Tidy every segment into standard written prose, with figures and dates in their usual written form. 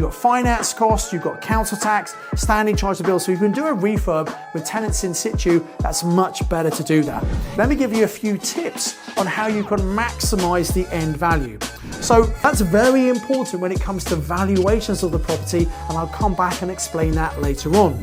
you've got finance costs, you've got council tax, standing charge of bills. So if you can do a refurb with tenants in situ, that's much better to do that. Let me give you a few tips on how you can maximize the end value. So that's very important when it comes to valuations of the property, and I'll come back and explain that later on.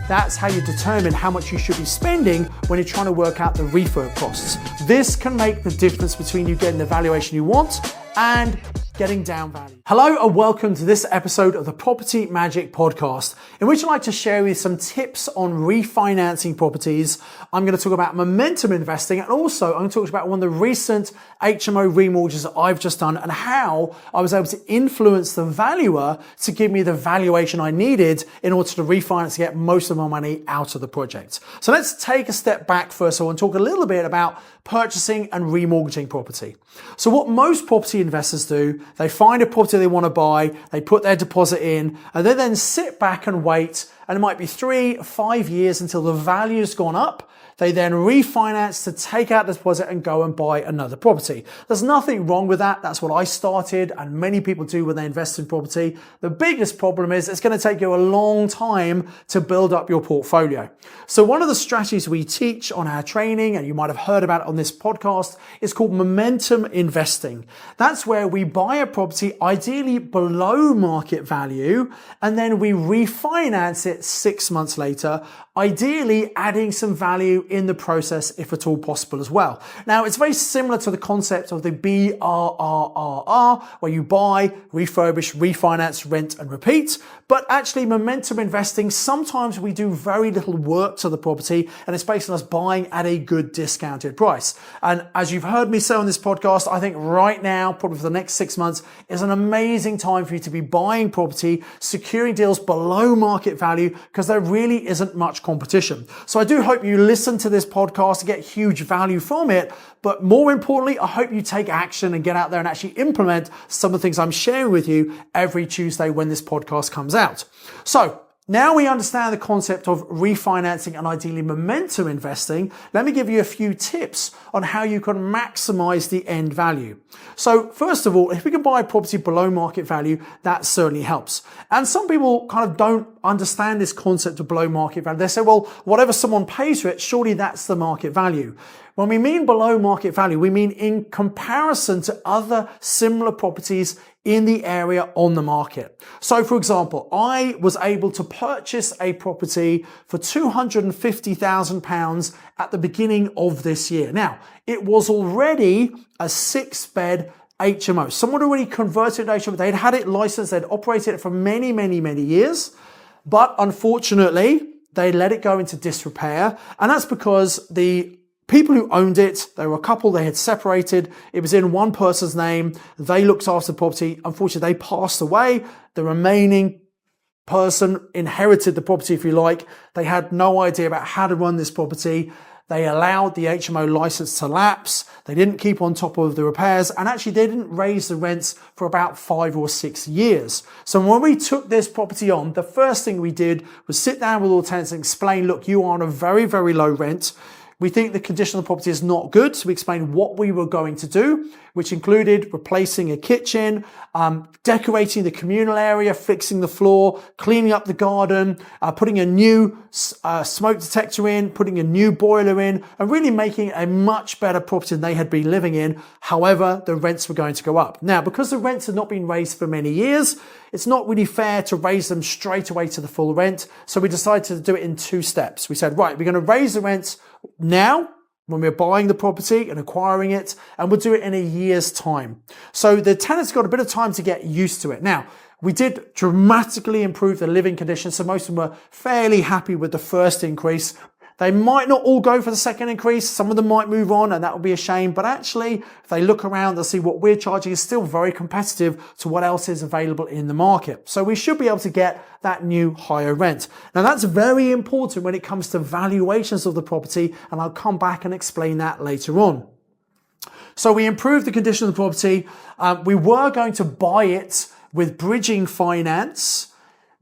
That's how you determine how much you should be spending when you're trying to work out the refurb costs. This can make the difference between you getting the valuation you want and getting down value. Hello and welcome to this episode of the Property Magic Podcast, in which I'd like to share with you some tips on refinancing properties. I'm going to talk about momentum investing, and also I'm going to talk about one of the recent HMO remortgages that I've just done and how I was able to influence the valuer to give me the valuation I needed in order to refinance to get most of my money out of the project. So let's take a step back first of all and talk a little bit about purchasing and remortgaging property. So what most property investors do, they find a property they want to buy, they put their deposit in, and they then sit back and wait, and it might be 3-5 years until the value's gone up. They then refinance to take out the deposit and go and buy another property. There's nothing wrong with that. That's what I started, and many people do when they invest in property. The biggest problem is it's going to take you a long time to build up your portfolio. So one of the strategies we teach on our training, and you might have heard about it on this podcast, is called momentum investing. That's where we buy a property ideally below market value, and then we refinance it 6 months later, ideally adding some value in the process if at all possible as well. Now, it's very similar to the concept of the BRRRR, where you buy, refurbish, refinance, rent and repeat. But actually momentum investing, sometimes we do very little work to the property and it's based on us buying at a good discounted price. And as you've heard me say on this podcast, I think right now, probably for the next 6 months, is an amazing time for you to be buying property, securing deals below market value, because there really isn't much competition. So I do hope you listen to this podcast to get huge value from it. But more importantly, I hope you take action and get out there and actually implement some of the things I'm sharing with you every Tuesday when this podcast comes out. So now we understand the concept of refinancing and ideally momentum investing. Let me give you a few tips on how you can maximize the end value. So first of all, if we can buy a property below market value, that certainly helps. And some people kind of don't understand this concept of below market value. They say, well, whatever someone pays for it, surely that's the market value. When we mean below market value, we mean in comparison to other similar properties in the area on the market. So for example, I was able to purchase a property for £250,000 at the beginning of this year. Now, it was already a 6-bed HMO. Someone already converted an HMO. They'd had it licensed. They'd operated it for many, many, many years. But unfortunately, they let it go into disrepair. And that's because the people who owned it, they were a couple, they had separated. It was in one person's name. They looked after the property. Unfortunately, they passed away. The remaining person inherited the property, if you like. They had no idea about how to run this property. They allowed the HMO license to lapse. They didn't keep on top of the repairs, and actually they didn't raise the rents for about 5 or 6 years. So when we took this property on, the first thing we did was sit down with all tenants and explain, look, you are on a very, very low rent. We think the condition of the property is not good, so we explained what we were going to do, which included replacing a kitchen, decorating the communal area, fixing the floor, cleaning up the garden, putting a new smoke detector in, putting a new boiler in, and really making a much better property than they had been living in. However, the rents were going to go up. Now, because the rents had not been raised for many years, it's not really fair to raise them straight away to the full rent. So we decided to do it in 2 steps. We said, right, we're going to raise the rents now when we're buying the property and acquiring it, and we'll do it in a year's time. So the tenants got a bit of time to get used to it. Now, we did dramatically improve the living conditions, so most of them were fairly happy with the first increase. They might not all go for the second increase. Some of them might move on, and that would be a shame. But actually, if they look around, they'll see what we're charging is still very competitive to what else is available in the market. So we should be able to get that new higher rent. Now, that's very important when it comes to valuations of the property, and I'll come back and explain that later on. So we improved the condition of the property. We were going to buy it with bridging finance.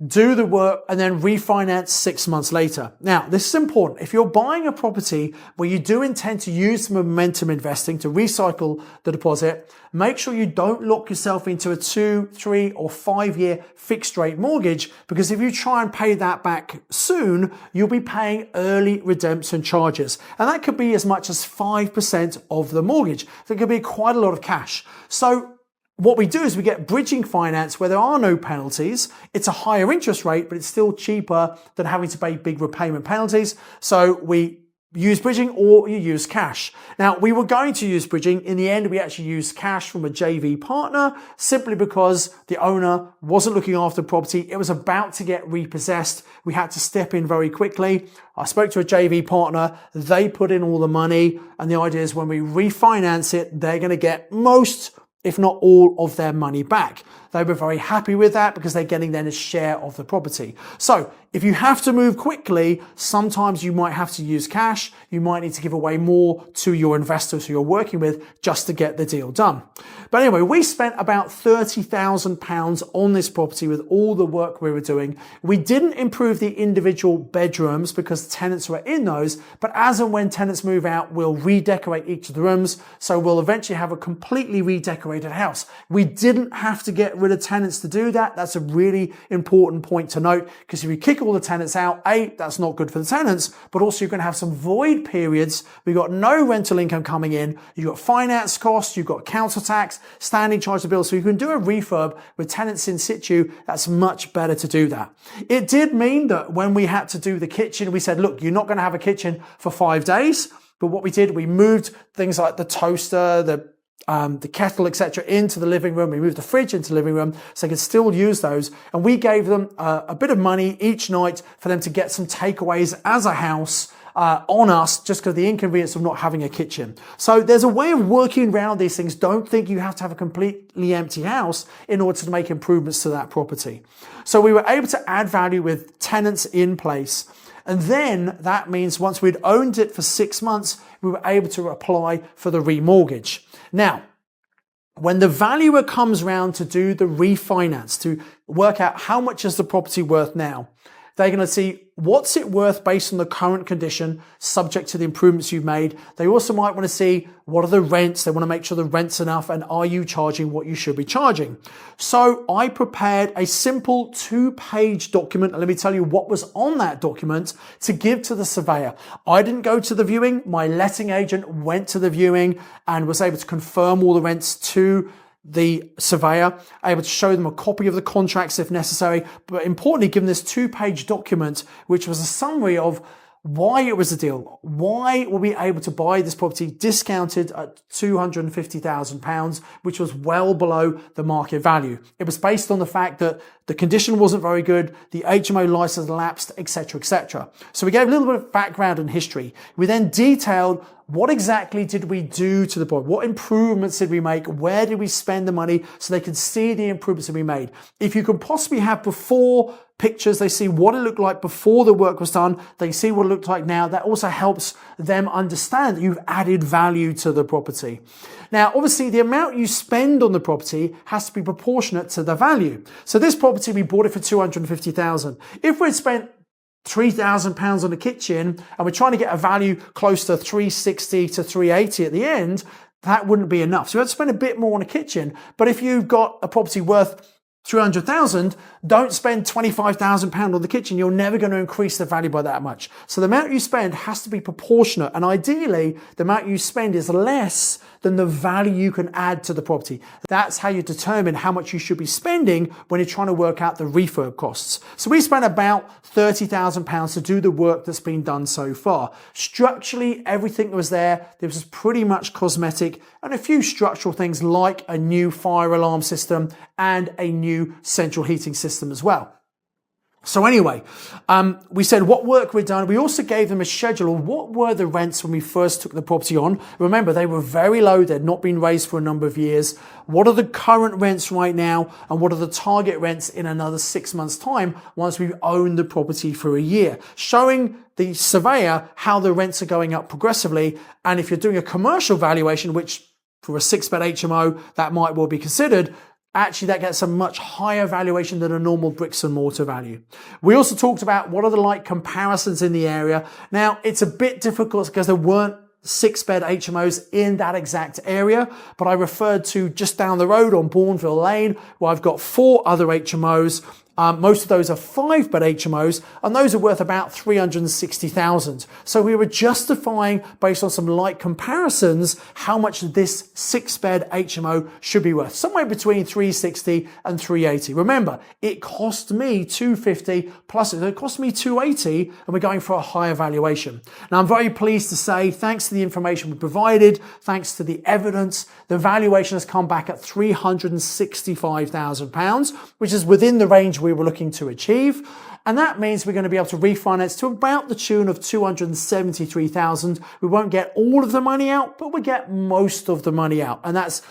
do the work, and then refinance 6 months later. Now, this is important. If you're buying a property where you do intend to use momentum investing to recycle the deposit, make sure you don't lock yourself into a 2, 3, or 5 year fixed rate mortgage, because if you try and pay that back soon, you'll be paying early redemption charges. And that could be as much as 5% of the mortgage. So it could be quite a lot of cash. So what we do is we get bridging finance where there are no penalties. It's a higher interest rate, but it's still cheaper than having to pay big repayment penalties. So we use bridging, or you use cash. Now, we were going to use bridging. In the end, we actually used cash from a JV partner simply because the owner wasn't looking after the property. It was about to get repossessed. We had to step in very quickly. I spoke to a JV partner. They put in all the money. And the idea is when we refinance it, they're going to get most, if not all, of their money back. They were very happy with that because they're getting then a share of the property. So if you have to move quickly, sometimes you might have to use cash. You might need to give away more to your investors who you're working with just to get the deal done. But anyway, we spent about £30,000 on this property with all the work we were doing. We didn't improve the individual bedrooms because tenants were in those, but as and when tenants move out, we'll redecorate each of the rooms. So we'll eventually have a completely redecorated house. We didn't have to get rid of tenants to do that. That's a really important point to note, because if you kick all the tenants out, that's not good for the tenants, but also you're going to have some void periods. We've got no rental income coming in. You've got finance costs, you've got council tax, standing charge of bills. So you can do a refurb with tenants in situ. That's much better to do that. It did mean that when we had to do the kitchen, we said, look, you're not going to have a kitchen for 5 days. But what we did, we moved things like the toaster, the kettle, etc., into the living room. We moved the fridge into the living room so they could still use those. And we gave them a bit of money each night for them to get some takeaways as a house on us, just because of the inconvenience of not having a kitchen. So there's a way of working around these things. Don't think you have to have a completely empty house in order to make improvements to that property. So we were able to add value with tenants in place. And then that means once we'd owned it for 6 months, we were able to apply for the remortgage. Now, when the valuer comes round to do the refinance, to work out how much is the property worth now, they're going to see what's it worth based on the current condition, subject to the improvements you've made. They also might want to see what are the rents. They want to make sure the rent's enough, and are you charging what you should be charging? So I prepared a simple 2-page document, and let me tell you what was on that document to give to the surveyor. I didn't go to the viewing. My letting agent went to the viewing and was able to confirm all the rents to the surveyor, able to show them a copy of the contracts if necessary, but importantly, given this 2-page document, which was a summary of why it was a deal, why were we able to buy this property discounted at £250,000, which was well below the market value. It was based on the fact that the condition wasn't very good, the HMO license lapsed, etc., etc. So we gave a little bit of background and history. We then detailed what exactly did we do to the property? What improvements did we make? Where did we spend the money so they could see the improvements that we made? If you could possibly have before pictures, they see what it looked like before the work was done, they see what it looked like now. That also helps them understand that you've added value to the property. Now, obviously, the amount you spend on the property has to be proportionate to the value. So this property, we bought it for $250,000. If we'd spent £3,000 on the kitchen and we're trying to get a value close to 360 to 380 at the end, that wouldn't be enough. So you have to spend a bit more on a kitchen. But if you've got a property worth 300,000, don't spend £25,000 on the kitchen. You're never going to increase the value by that much. So the amount you spend has to be proportionate. And ideally, the amount you spend is less than the value you can add to the property. That's how you determine how much you should be spending when you're trying to work out the refurb costs. So we spent about £30,000 to do the work that's been done so far. Structurally, everything that was there, this was pretty much cosmetic, and a few structural things like a new fire alarm system and a new central heating system as well. So anyway, we said what work we'd done. We also gave them a schedule of what were the rents when we first took the property on. Remember, they were very low. They'd not been raised for a number of years. What are the current rents right now? And what are the target rents in another 6 months' time once we've owned the property for a year? Showing the surveyor how the rents are going up progressively. And if you're doing a commercial valuation, which for a 6-bed HMO, that might well be considered, actually that gets a much higher valuation than a normal bricks and mortar value. We also talked about what are the like comparisons in the area. Now, it's a bit difficult because there weren't 6-bed HMOs in that exact area, but I referred to just down the road on Bourneville Lane, where I've got 4 other HMOs. Most of those are 5-bed HMOs, and those are worth about $360,000. So we were justifying, based on some light comparisons, how much this 6-bed HMO should be worth. Somewhere between $360 and $380. Remember, it cost me $250 plus it cost me $280, and we're going for a higher valuation. Now, I'm very pleased to say, thanks to the information we provided, thanks to the evidence, the valuation has come back at £365,000, which is within the range we were looking to achieve. And that means we're going to be able to refinance to about the tune of $273,000. We won't get all of the money out, but we get most of the money out. And that's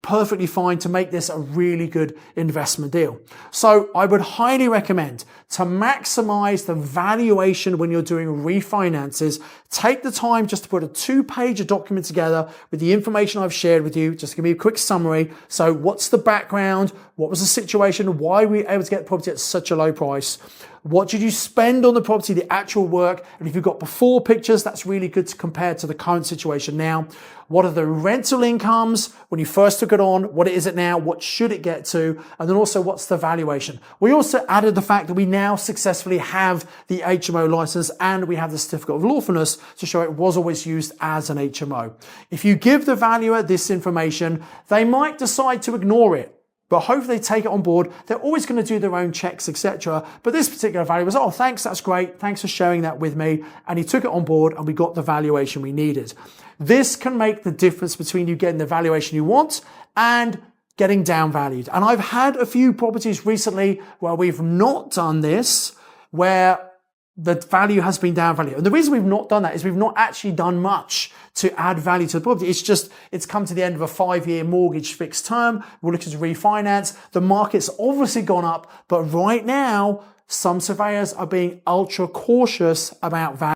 perfectly fine to make this a really good investment deal. So I would highly recommend to maximize the valuation when you're doing refinances. Take the time just to put a 2-page document together with the information I've shared with you. Just give me a quick summary. So what's the background? What was the situation? Why were we able to get the property at such a low price? What did you spend on the property, the actual work? And if you've got before pictures, that's really good to compare to the current situation now. What are the rental incomes when you first took it on? What is it now? What should it get to? And then also, what's the valuation? We also added the fact that we now successfully have the HMO license and we have the certificate of lawfulness to show it was always used as an HMO. If you give the valuer this information, they might decide to ignore it, but hopefully they take it on board. They're always going to do their own checks, etc. But this particular valuer was, oh, thanks, that's great. Thanks for sharing that with me. And he took it on board and we got the valuation we needed. This can make the difference between you getting the valuation you want and getting downvalued. And I've had a few properties recently where we've not done this, where the value has been downvalued. And the reason we've not done that is we've not actually done much to add value to the property. It's come to the end of a 5-year mortgage fixed term. We're looking to refinance. The market's obviously gone up, but right now, some surveyors are being ultra cautious about value.